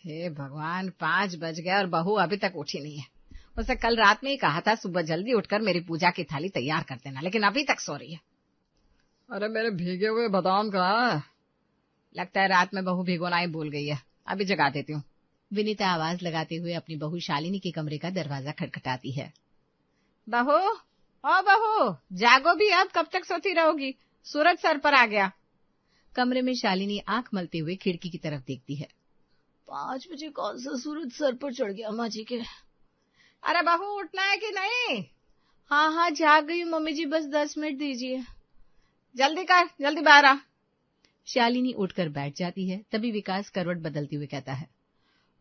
हे भगवान, 5 बज गए और बहू अभी तक उठी नहीं है। उसे कल रात में ही कहा था सुबह जल्दी उठकर मेरी पूजा की थाली तैयार कर देना, लेकिन अभी तक सो रही है। अरे मेरे भीगे हुए बादाम कहाँ है? लगता है रात में बहू भिगोना ही भूल गई है, अभी जगा देती हूँ। विनीता आवाज लगाते हुए अपनी बहू शालिनी के कमरे का दरवाजा खटखटाती है। बहू, ओ बहू, जागो भी, अब कब तक सोती रहोगी? सूरज सर पर आ गया। कमरे में शालिनी आंख मलते हुए खिड़की की तरफ देखती है। 5 बजे कौन सा सूरज सर पर चढ़ गया माँ जी के? अरे बहू, उठना है कि नहीं? हाँ जाग गई मम्मी जी, बस 10 मिनट दीजिए। जल्दी कर, जल्दी बाहर आ। शालिनी उठकर बैठ जाती है। तभी विकास करवट बदलते हुए कहता है,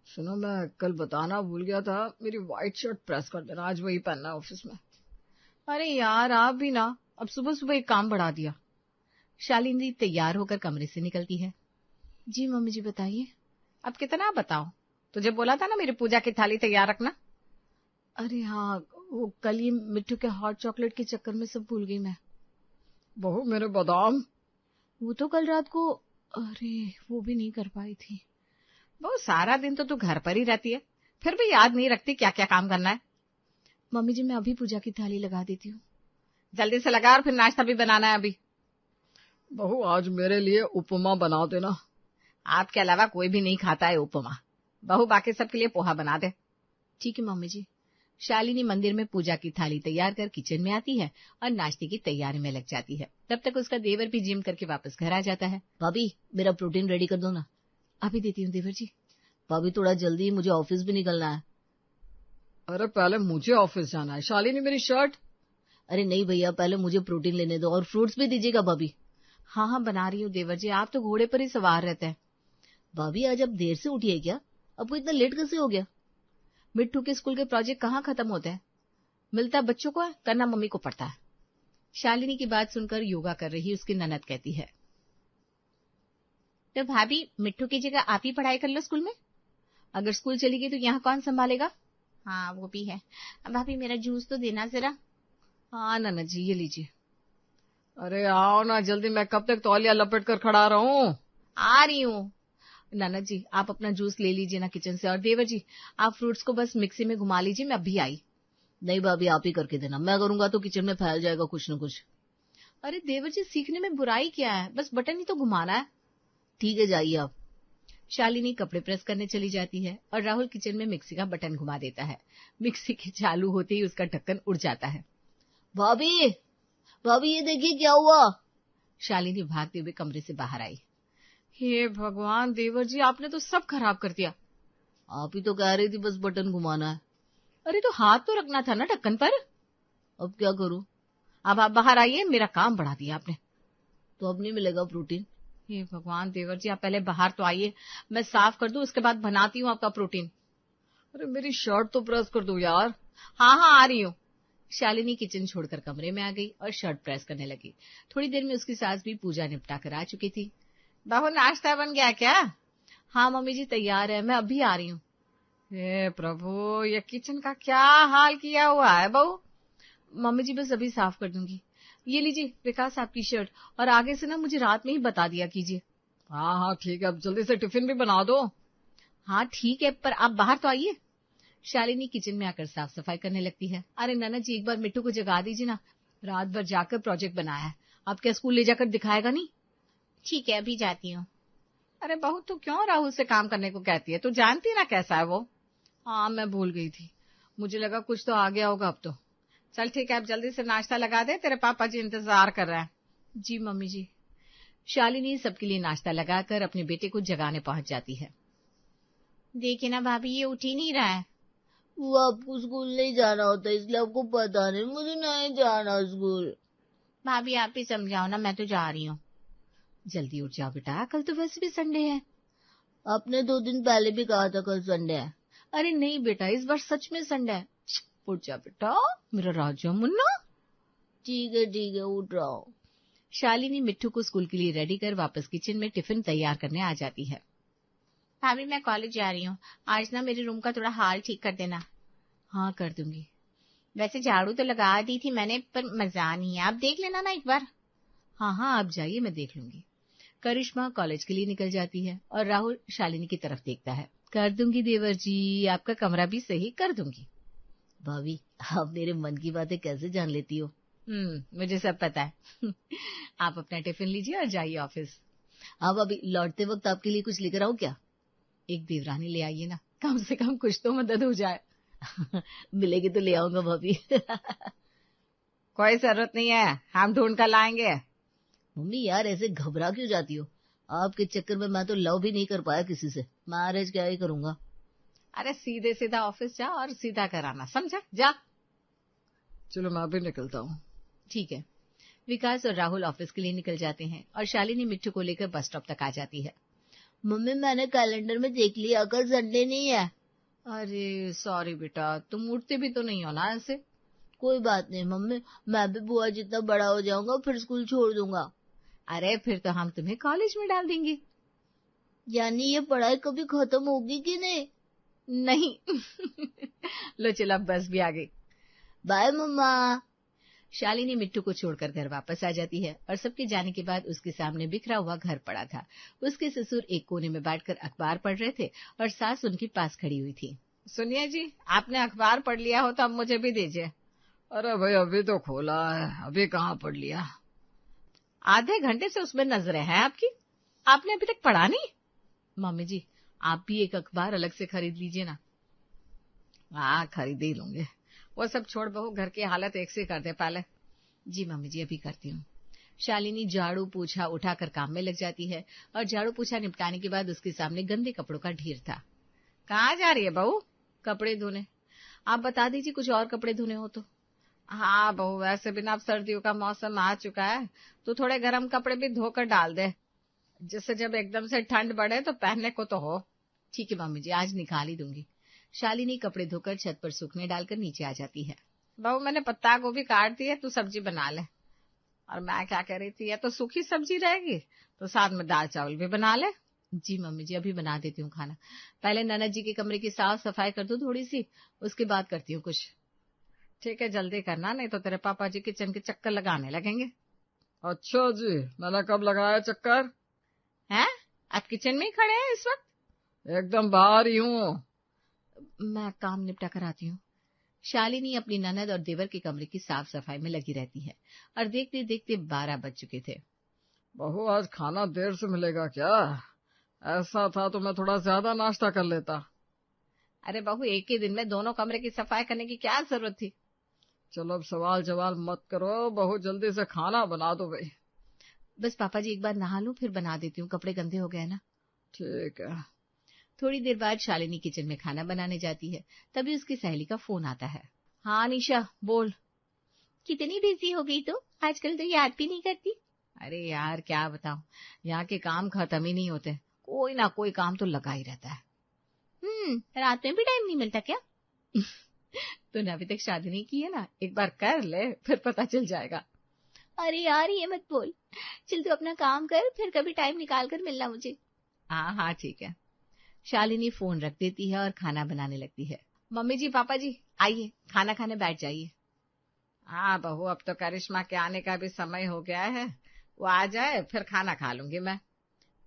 सुनो, मैं कल बताना भूल गया था, मेरी व्हाइट शर्ट प्रेस कर देना, आज वही पहनना है ऑफिस में। अरे यार, आप भी ना, अब सुबह सुबह एक काम बढ़ा दिया। शालिनी तैयार होकर कमरे से निकलती है। जी मम्मी जी बताइए। अब कितना बताओ? तुझे बोला था ना मेरी पूजा की थाली तैयार रखना। अरे हाँ, वो कल ही मिट्टू के हॉट चॉकलेट के चक्कर में सब भूल गई मैं। बहू मेरे बादाम। वो तो कल रात को, अरे वो भी नहीं कर पाई थी। वो सारा दिन तो तू घर पर ही रहती है, फिर भी याद नहीं रखती क्या क्या काम करना है। मम्मी जी मैं अभी पूजा की थाली लगा देती हूँ। जल्दी से लगा, और फिर नाश्ता भी बनाना है अभी। बहू आज मेरे लिए उपमा बना देना। आपके अलावा कोई भी नहीं खाता है उपमा। बहू बाकी सबके लिए पोहा बना दे। ठीक है मम्मी जी। शालिनी मंदिर में पूजा की थाली तैयार कर किचन में आती है और नाश्ते की तैयारी में लग जाती है। तब तक उसका देवर भी जिम करके वापस घर आ जाता है। भाभी मेरा प्रोटीन रेडी कर दो ना। अभी देती हूँ देवर जी। भाभी थोड़ा जल्दी, मुझे ऑफिस भी निकलना है। अरे पहले मुझे ऑफिस जाना है। शालिनी मेरी शर्ट। अरे नहीं भैया, पहले मुझे प्रोटीन लेने दो, और फ्रूट्स भी दीजिएगा भाभी। हाँ बना रही हूँ देवर जी, आप तो घोड़े पर ही सवार रहते हैं। भाभी आज आप देर से उठी है क्या? आपको इतना लेट कैसे हो गया? मिट्टू के स्कूल के प्रोजेक्ट कहाँ खत्म होते हैं? मिलता बच्चों को है, करना मम्मी को पड़ता है। शालिनी की बात सुनकर योगा कर रही उसकी ननद कहती है, तो भाभी मिट्टू की जगह आप ही पढ़ाई कर लो स्कूल में। अगर स्कूल चली गई तो यहाँ कौन संभालेगा? हाँ वो भी है। भाभी मेरा जूस तो देना जरा। हाँ ननद जी, ये लीजिए। अरे आओ ना जल्दी, मैं कब तक तौलिया लपेट कर खड़ा रहूं? आ रही हूँ। ननद जी आप अपना जूस ले लीजिए ना किचन से, और देवर जी आप फ्रूट्स को बस मिक्सी में घुमा लीजिए, मैं अभी आई। नहीं भाभी आप ही करके देना, मैं करूंगा तो किचन में फैल जाएगा कुछ न कुछ। अरे देवर जी सीखने में बुराई क्या है, बस बटन ही तो घुमाना है। ठीक है जाइए आप। शालिनी कपड़े प्रेस करने चली जाती है और राहुल किचन में मिक्सी का बटन घुमा देता है। मिक्सी के चालू होते ही उसका ढक्कन उड़ जाता है। भाभी भाभी ये देखिए क्या हुआ। शालिनी भागते हुए कमरे से बाहर आई। हे भगवान देवर जी, आपने तो सब खराब कर दिया। आप ही तो कह रही थी बस बटन घुमाना है। अरे तो हाथ तो रखना था ना ढक्कन पर। अब क्या करूं? अब आप बाहर आइए, मेरा काम बढ़ा दिया आपने। तो अब नहीं मिलेगा प्रोटीन? हे भगवान देवर जी, आप पहले बाहर तो आइए, मैं साफ कर दूं, उसके बाद बनाती हूँ आपका प्रोटीन। अरे मेरी शर्ट तो प्रेस कर दो यार। हाँ आ रही हूँ। शालिनी किचन छोड़कर कमरे में आ गई और शर्ट प्रेस करने लगी। थोड़ी देर में उसकी सास भी पूजा निपटा कर आ चुकी थी। बहू नाश्ता बन गया क्या? हाँ मम्मी जी तैयार है, मैं अभी आ रही हूँ। हे प्रभु, ये किचन का क्या हाल किया हुआ है बहू। मम्मी जी बस अभी साफ कर दूंगी। ये लीजिए विकास आपकी शर्ट, और आगे से ना मुझे रात में ही बता दिया कीजिए। हाँ ठीक है, अब जल्दी से टिफिन भी बना दो। हाँ ठीक है, पर आप बाहर तो आइए। शालिनी किचन में आकर साफ सफाई करने लगती है। अरे ननद जी एक बार मिट्टू को जगा दीजिए ना, रात भर जाकर प्रोजेक्ट बनाया है, आप क्या स्कूल ले जाकर दिखाएगा नहीं? ठीक है अभी जाती हूँ। अरे बहू तू क्यों राहुल से काम करने को कहती है, तू जानती ना कैसा है वो। हाँ मैं भूल गई थी, मुझे लगा कुछ तो आ गया होगा अब तो। चल ठीक है, अब जल्दी से नाश्ता लगा दे, तेरे पापा जी इंतजार कर रहे हैं। जी मम्मी जी। शालिनी सबके लिए नाश्ता लगाकर अपने बेटे को जगाने पहुंच जाती है। देखिए ना भाभी ये उठ ही नहीं रहा है। वो आपको स्कूल नहीं जाना होता इसलिए आपको पता नहीं, मुझे नहीं जाना स्कूल। भाभी आप ही समझाओ ना, मैं तो जा रही हूँ। जल्दी उठ जाओ बेटा, कल तो वैसे भी संडे है। आपने 2 दिन पहले भी कहा था कल संडे है। अरे नहीं बेटा, इस बार सच में संडे है। उठ जा बेटा मेरा राजा मुन्ना। ठीक है उठ रहा हूँ। शालिनी मिट्टू को स्कूल के लिए रेडी कर वापस किचन में टिफिन तैयार करने आ जाती है। भाभी मैं कॉलेज जा रही हूँ, आज ना मेरे रूम का थोड़ा हाल ठीक कर देना। हाँ कर दूंगी। वैसे झाड़ू तो लगा दी थी मैंने, पर मजा नहीं है, आप देख लेना ना एक बार। हाँ आप जाइए, मैं देख लूंगी। करिश्मा कॉलेज के लिए निकल जाती है और राहुल शालिनी की तरफ देखता है। कर दूंगी देवर जी, आपका कमरा भी सही कर दूंगी। भाभी, आप मेरे मन की बातें कैसे जान लेती हो? मुझे सब पता है। आप अपना टिफिन लीजिए और जाइए ऑफिस। हाँ भाभी, लौटते वक्त आपके लिए कुछ लेकर आऊं क्या? एक देवरानी ले आइए ना, कम से कम कुछ तो मदद हो जाए। मिलेगी तो ले आऊंगा भाभी। कोई जरूरत नहीं है, हम ढूंढ कर लाएंगे। मम्मी यार, ऐसे घबरा क्यों जाती हो? आपके चक्कर में मैं तो लव भी नहीं कर पाया किसी से, मैरिज क्या ही करूंगा। अरे सीधे सीधा ऑफिस जा और सीधा कराना, समझा? जा। चलो मैं भी निकलता हूँ। ठीक है। विकास और राहुल ऑफिस के लिए निकल जाते हैं और शालिनी मिट्टू को लेकर बस स्टॉप तक आ जाती है। मम्मी, मैंने कैलेंडर में देख लिया, कल संडे नहीं है। अरे सॉरी बेटा, तुम उठते भी तो नहीं हो ना ऐसे। कोई बात नहीं मम्मी, मैं भी बुआ जितना बड़ा हो जाऊंगा फिर स्कूल छोड़ दूंगा। अरे फिर तो हम तुम्हें कॉलेज में डाल देंगे। यानी ये पढ़ाई कभी खत्म होगी कि नहीं? नहीं। लो चलो, अब बस भी आ गई। बाय मम्मा। शालिनी मिट्टू को छोड़कर घर वापस आ जाती है और सबके जाने के बाद उसके सामने बिखरा हुआ घर पड़ा था। उसके ससुर एक कोने में बैठकर अखबार पढ़ रहे थे और सास उनके पास खड़ी हुई थी। सुनिए जी, आपने अखबार पढ़ लिया हो तो अब मुझे भी दीजिए। अरे भाई, अभी तो खोला है, अभी कहाँ पढ़ लिया? आधे घंटे से उसमें नजरें हैं आपकी, आपने अभी तक पढ़ा नहीं? मम्मी जी, आप भी एक अखबार अलग से खरीद लीजिए ना। हाँ, खरीद ही लूंगे। वो सब छोड़ बहू, घर की हालत एक से कर दे पहले। जी मम्मी जी, अभी करती हूँ। शालिनी झाड़ू पोछा उठाकर काम में लग जाती है और झाड़ू पोछा निपटाने के बाद उसके सामने गंदे कपड़ों का ढेर था। कहाँ जा रही है बहू? कपड़े धोने। आप बता दीजिए कुछ और कपड़े धोने हो तो। हाँ बहू, वैसे भी ना अब सर्दियों का मौसम आ चुका है तो थोड़े गर्म कपड़े भी धोकर डाल दे, जिससे जब एकदम से ठंड बढ़े तो पहनने को तो हो। ठीक है मम्मी जी, आज निकाल ही दूंगी। शालिनी कपड़े धोकर छत पर सूखने डालकर नीचे आ जाती है। बहू, मैंने पत्ता गोभी काट दी है, तू सब्जी बना ले। और मैं क्या कह रही थी, या तो सूखी सब्जी रहेगी तो साथ में दाल चावल भी बना ले। जी मम्मी जी, अभी बना देती हूँ खाना। पहले ननद जी के कमरे की साफ सफाई कर दूं थोड़ी सी, उसके बाद करती हूँ कुछ। ठीक है, जल्दी करना, नहीं तो तेरे पापा जी किचन के चक्कर लगाने लगेंगे। अच्छा जी, मैंने कब लगाया चक्कर? हैं? आप किचन में ही खड़े हैं इस वक्त? एकदम बाहर ही हूँ। मैं काम निपटा कर आती हूँ। शालिनी अपनी ननद और देवर के कमरे की साफ सफाई में लगी रहती है और देखते देखते 12 बज चुके थे। बहू, आज खाना देर से मिलेगा क्या? ऐसा था तो मैं थोड़ा ज्यादा नाश्ता कर लेता। अरे बहू, एक ही दिन में दोनों कमरे की सफाई करने की क्या जरूरत थी? चलो अब सवाल जवाब मत करो, बहुत जल्दी से खाना बना दो भाई। बस पापा जी एक बार नहा लूं फिर बना देती हूँ, कपड़े गंदे हो गए ना। ठीक है। थोड़ी देर बाद शालिनी किचन में खाना बनाने जाती है, तभी उसकी सहेली का फोन आता है। हाँ निशा, बोल। कितनी बिजी हो गई तो आजकल तो याद भी नहीं करती। अरे यार क्या बताऊं, यहाँ के काम खत्म ही नहीं होते, कोई ना कोई काम तो लगा ही रहता है। रात में भी टाइम नहीं मिलता क्या? तूने अभी तक शादी नहीं की है ना, एक बार कर ले फिर पता चल जाएगा। अरे यार ये मत बोल, चल तू अपना काम कर, फिर कभी टाइम निकाल कर मिलना मुझे। हाँ हाँ ठीक है। शालिनी फोन रख देती है और खाना बनाने लगती है। मम्मी जी, पापा जी, आइए खाना खाने बैठ जाइए। हाँ बहू, अब तो करिश्मा के आने का भी समय हो गया है, वो आ जाए फिर खाना खा लूंगी मैं।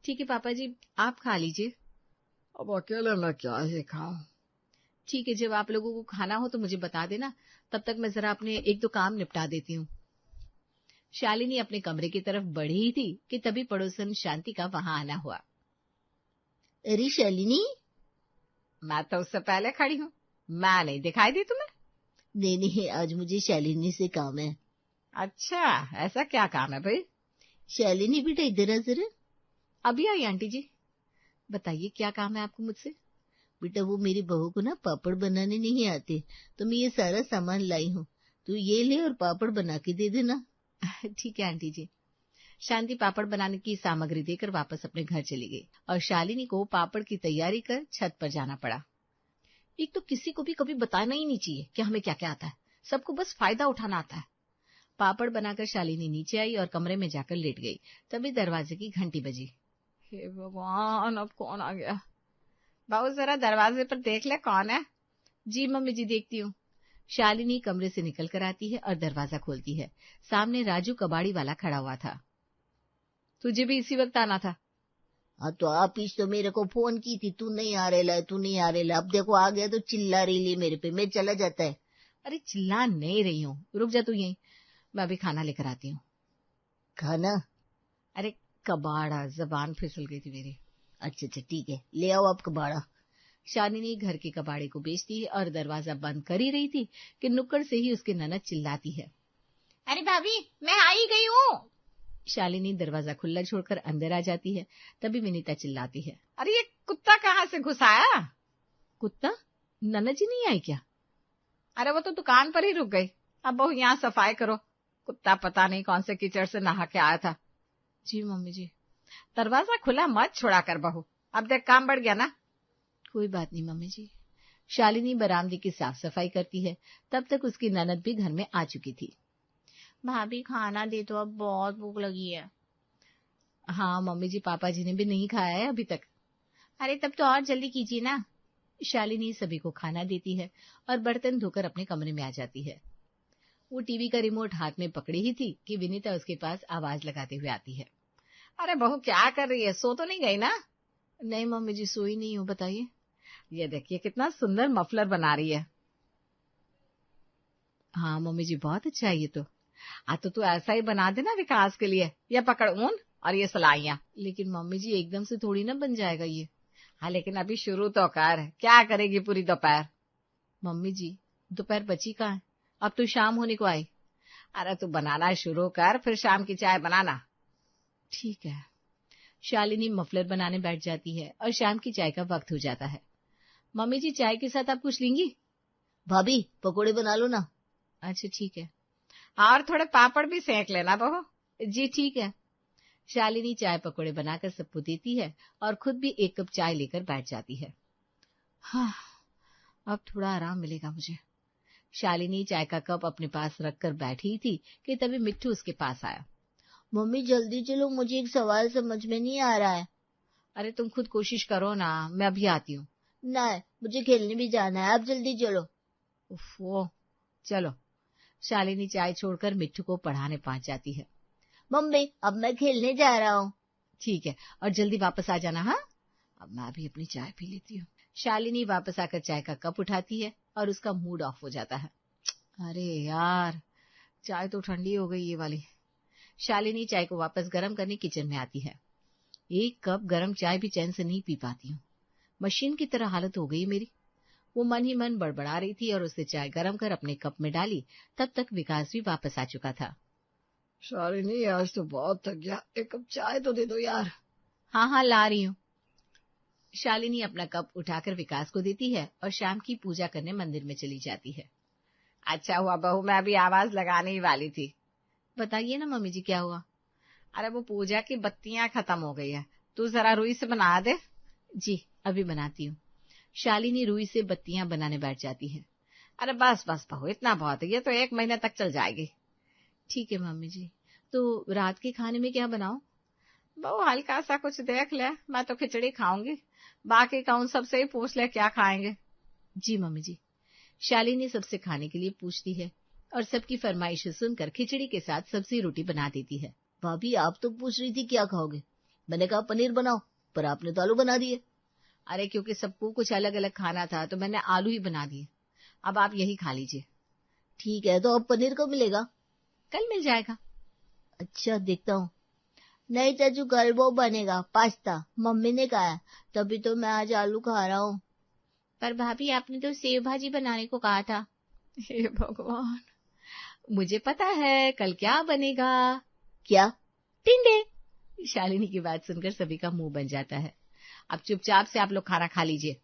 ठीक है पापा जी, आप खा लीजिए। अब अकेले मैं क्या ही खाऊं? ठीक है, जब आप लोगों को खाना हो तो मुझे बता देना, तब तक मैं जरा अपने एक दो काम निपटा देती हूँ। शालिनी अपने कमरे की तरफ बढ़ी ही थी कि तभी पड़ोसन शांति का वहां आना हुआ। अरे शालिनी। मैं तो उससे पहले खड़ी हूँ, मैं नहीं दिखाई दी तुम्हें? नहीं, आज मुझे शालिनी से काम है। अच्छा, ऐसा क्या काम है भाई? शालिनी बेटा इधर आ जरा। अभी आई आंटी जी। बताइए क्या काम है आपको मुझसे? बेटा वो मेरी बहू को ना पापड़ बनाने नहीं आते, तो मैं ये सारा सामान लाई हूँ, तू ये ले और पापड़ बना के दे देना। ठीक है आंटी जी। शांति पापड़ बनाने की सामग्री देकर वापस अपने घर चली गई और शालिनी को पापड़ की तैयारी कर छत पर जाना पड़ा। एक तो किसी को भी कभी बताना ही नहीं चाहिए कि हमें क्या क्या आता है, सबको बस फायदा उठाना आता है। पापड़ बनाकर शालिनी नीचे आई और कमरे में जाकर लेट गई। तभी दरवाजे की घंटी बजी। हे भगवान, अब कौन आ गया? बाबू जरा दरवाजे पर देख ले कौन है। जी मम्मी जी, देखती हूँ। शालिनी कमरे से निकल कर आती है और दरवाजा खोलती है। सामने राजू कबाड़ी वाला खड़ा हुआ था। तुझे भी इसी वक्त आना था? हाँ तो आप ही तो मेरे को फोन की थी, तू नहीं आ रेला है, तू नहीं आ रेला। अब देखो आ गया तो चिल्ला रही है मेरे पे, मैं चला जाता है। अरे चिल्ला नहीं रही हूँ, रुक जा तू यहीं, मैं अभी खाना लेकर आती हूँ। खाना? अरे कबाड़ा, जबान फिसल गई थी मेरी। अच्छा अच्छा ठीक है, ले आओ आप कबाड़ा। शालिनी घर के कबाड़े को बेचती है और दरवाजा बंद कर ही रही थी कि नुक्कड़ से ही उसकी ननद चिल्लाती है, अरे भाभी मैं आ ही गई हूँ। शालिनी दरवाजा खुला छोड़कर अंदर आ जाती है। तभी विनीता चिल्लाती है, अरे ये कुत्ता कहाँ से घुस आया? कुत्ता? ननद जी नहीं आई क्या? अरे वो तो दुकान पर ही रुक गई, अब बहू यहाँ सफाई करो। कुत्ता पता नहीं कौन से कीचड़ से नहा के आया था। जी मम्मी जी। दरवाजा खुला मत छोड़ा कर बहू, अब देख काम बढ़ गया ना। कोई बात नहीं मम्मी जी। शालिनी बरामदे की साफ सफाई करती है। तब तक उसकी ननद भी घर में आ चुकी थी। भाभी खाना दे दो, अब बहुत भूख लगी है। हाँ मम्मी जी, पापा जी ने भी नहीं खाया है अभी तक। अरे तब तो और जल्दी कीजिए ना। शालिनी सभी को खाना देती है और बर्तन धोकर अपने कमरे में आ जाती है। वो टीवी का रिमोट हाथ में पकड़ी ही थी कि विनीता उसके पास आवाज लगाते हुए आती है। अरे बहू क्या कर रही है, सो तो नहीं गई ना? नहीं मम्मी जी, सोई नहीं हूँ, बताइए। ये देखिए कितना सुंदर मफलर बना रही है। हाँ मम्मी जी, बहुत अच्छा है ये तो। तो तू ऐसा ही बना देना विकास के लिए। ये पकड़ ऊन और ये सलाइयाँ। लेकिन मम्मी जी एकदम से थोड़ी ना बन जाएगा ये। हाँ लेकिन अभी शुरू तो कर, क्या करेगी पूरी दोपहर? मम्मी जी दोपहर बची कहाँ है, अब तो शाम होने को आई। अरे तू बनाना शुरू कर, फिर शाम की चाय बनाना। ठीक है। शालिनी मफलर बनाने बैठ जाती है और शाम की चाय का वक्त हो जाता है। मम्मी जी चाय के साथ आप कुछ लेंगी? भाभी पकोड़े बना लो ना। अच्छा ठीक है। और थोड़े पापड़ भी सेक लेना बहू। जी ठीक है। शालिनी चाय पकोड़े बनाकर सबको देती है और खुद भी एक कप चाय लेकर बैठ जाती है। हाँ, अब थोड़ा आराम मिलेगा मुझे। शालिनी चाय का कप अपने पास रखकर बैठी थी कि तभी मिट्टू उसके पास आया। मम्मी जल्दी चलो, मुझे एक सवाल समझ में नहीं आ रहा है। अरे तुम खुद कोशिश करो ना, मैं अभी आती हूँ। नहीं, मुझे खेलने भी जाना है, आप जल्दी चलो। उफ़ो, चलो। शालिनी चाय छोड़कर मिट्टू को पढ़ाने पहुंच जाती है। मम्मी अब मैं खेलने जा रहा हूँ। ठीक है, और जल्दी वापस आ जाना। हाँ, अब मैं भी अपनी चाय पी लेती हूँ। शालिनी वापस आकर चाय का कप उठाती है और उसका मूड ऑफ हो जाता है। अरे यार, चाय तो ठंडी हो गई ये वाली। शालिनी चाय को वापस गर्म करने किचन में आती है। एक कप गर्म चाय भी चैन से नहीं पी पाती हूँ, मशीन की तरह हालत हो गई मेरी। वो मन ही मन बड़बड़ा रही थी और उसने चाय गर्म कर अपने कप में डाली। तब तक विकास भी वापस आ चुका था। शालिनी आज तो बहुत थक गया, एक कप चाय तो दे दो यार। हाँ हाँ ला रही हूँ। शालिनी अपना कप उठाकर विकास को देती है और शाम की पूजा करने मंदिर में चली जाती है। अच्छा हुआ बहू, मैं अभी आवाज लगाने ही वाली थी। बताइए ना मम्मी जी, क्या हुआ? अरे वो पूजा की बत्तियां खत्म हो गई है, तू जरा रुई से बना दे। जी अभी बनाती हूँ। शालिनी रुई से बत्तियां बनाने बैठ जाती है। अरे बस बस बहू, इतना बहुत है, ये तो 1 महीने तक चल जाएगी। ठीक है मम्मी जी। तो रात के खाने में क्या बनाऊं? बहू हल्का सा कुछ देख ले, मैं तो खिचड़ी खाऊंगी, बाकी का उन सबसे ही पूछ ले क्या खाएंगे। जी मम्मी जी। शालिनी सबसे खाने के लिए पूछती है और सबकी फरमाइश सुनकर खिचड़ी के साथ सब्जी रोटी बना देती है। भाभी आप तो पूछ रही थी क्या खाओगे, मैंने कहा पनीर बनाओ, पर आपने तो आलू बना दिए। अरे क्योंकि सबको कुछ अलग अलग खाना था तो मैंने आलू ही बना दिए। अब आप यही खा लीजिए। ठीक है, तो अब पनीर कब मिलेगा? कल मिल जाएगा। अच्छा देखता हूँ। नहीं चाचू, कल वो बनेगा पास्ता, मम्मी ने कहा है, तभी तो मैं आज आलू खा रहा हूँ। पर भाभी आपने तो सेव भाजी बनाने को कहा था। हे भगवान, मुझे पता है कल क्या बनेगा। क्या? टिंडे। शालिनी की बात सुनकर सभी का मुंह बन जाता है। अब चुपचाप से आप लोग खाना खा लीजिए।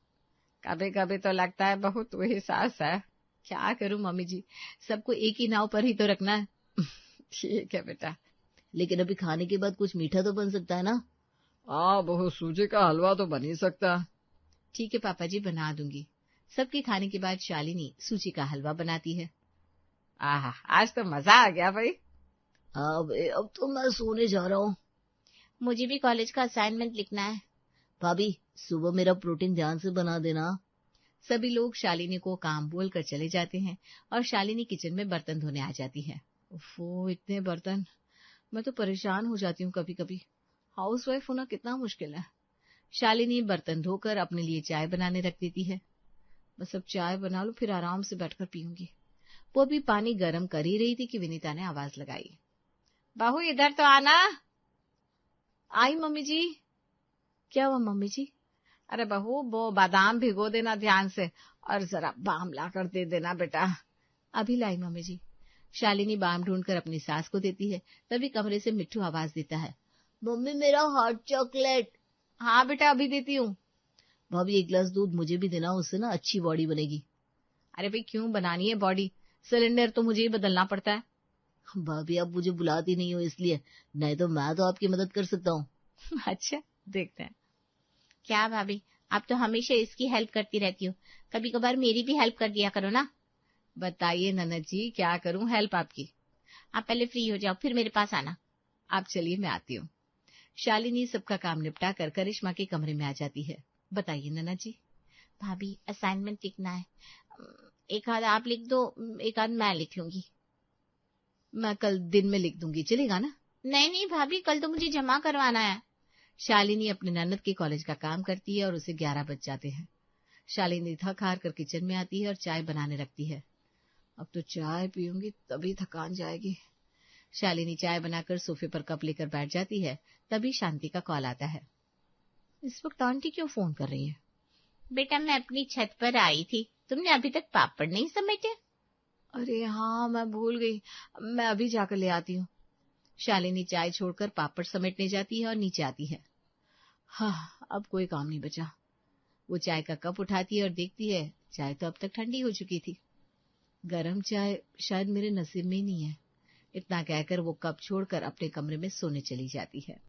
कभी कभी तो लगता है बहुत तू ही सास है। क्या करूं मम्मी जी, सबको एक ही नाव पर ही तो रखना है। ठीक है बेटा, लेकिन अभी खाने के बाद कुछ मीठा तो बन सकता है ना? हाँ बहू, सूजी का हलवा तो बन ही सकता है। ठीक है पापा जी, बना दूंगी। सबके खाने के बाद शालिनी सूजी का हलवा बनाती है। आहा, आज तो मजा आ गया भाई। अब तो मैं सोने जा रहा हूँ। मुझे भी कॉलेज का असाइनमेंट लिखना है। भाभी सुबह मेरा प्रोटीन ध्यान से बना देना। सभी लोग शालिनी को काम बोल कर चले जाते हैं और शालिनी किचन में बर्तन धोने आ जाती है। ओफो, इतने बर्तन, मैं तो परेशान हो जाती हूँ कभी कभी। हाउसवाइफ होना कितना मुश्किल है। शालिनी बर्तन धोकर अपने लिए चाय बनाने रख देती है। बस अब चाय बना लूं, फिर आराम से बैठकर पीऊंगी। वो भी पानी गर्म कर ही रही थी कि विनीता ने आवाज लगाई, बहू इधर तो आना। आई मम्मी जी। क्या हुआ मम्मी जी? अरे बहू, वो बादाम भिगो देना ध्यान से, और जरा बाम ला कर दे देना बेटा। अभी लाई मम्मी जी। शालिनी बाम ढूंढकर अपनी सास को देती है। तभी कमरे से मिट्टू आवाज देता है, मम्मी मेरा हॉट चॉकलेट। हाँ बेटा, अभी देती हूँ। भाभी एक गिलास दूध मुझे भी देना, उससे ना अच्छी बॉडी बनेगी। अरे भाई, क्यों बनानी है बॉडी? सिलेंडर तो मुझे ही बदलना पड़ता है। भाभी आप मुझे बुलाती नहीं हो इसलिए, नहीं तो मैं तो आपकी मदद कर सकता हूँ। अच्छा, देखते हैं। क्या भाभी, आप तो हमेशा इसकी हेल्प करती रहती हो, कभी कभार मेरी भी हेल्प कर दिया करो ना। बताइए ननद जी, क्या करूं हेल्प आपकी? आप पहले फ्री हो जाओ, फिर मेरे पास आना। आप चलिए, मैं आती हूँ। शालिनी सबका काम निपटा कर करिश्मा के कमरे में आ जाती है। बताइए ननद जी। भाभी असाइनमेंट लिखना है, एक आध आप लिख दो, एक आध मैं लिख लूंगी। मैं कल दिन में लिख दूंगी, चलेगा ना? नहीं नहीं भाभी, कल तो मुझे जमा करवाना है। शालिनी अपने ननद के कॉलेज का काम करती है और उसे 11 बज जाते हैं। शालिनी थक हार कर किचन में आती है और चाय बनाने लगती है। अब तो चाय पीऊंगी तभी थकान जाएगी। शालिनी चाय बनाकर सोफे पर कप लेकर बैठ जाती है। तभी शांति का कॉल आता है। इस वक्त आंटी क्यों फोन कर रही है? बेटा मैं अपनी छत पर आई थी, तुमने अभी तक पापड़ नहीं समेटे? अरे हाँ, मैं भूल गई, मैं अभी जाकर ले आती हूँ। शालिनी चाय छोड़कर पापड़ समेटने जाती है और नीचे आती है। हाँ, अब कोई काम नहीं बचा। वो चाय का कप उठाती है और देखती है चाय तो अब तक ठंडी हो चुकी थी। गरम चाय शायद मेरे नसीब में ही नहीं है। इतना कहकर वो कप छोड़कर अपने कमरे में सोने चली जाती है।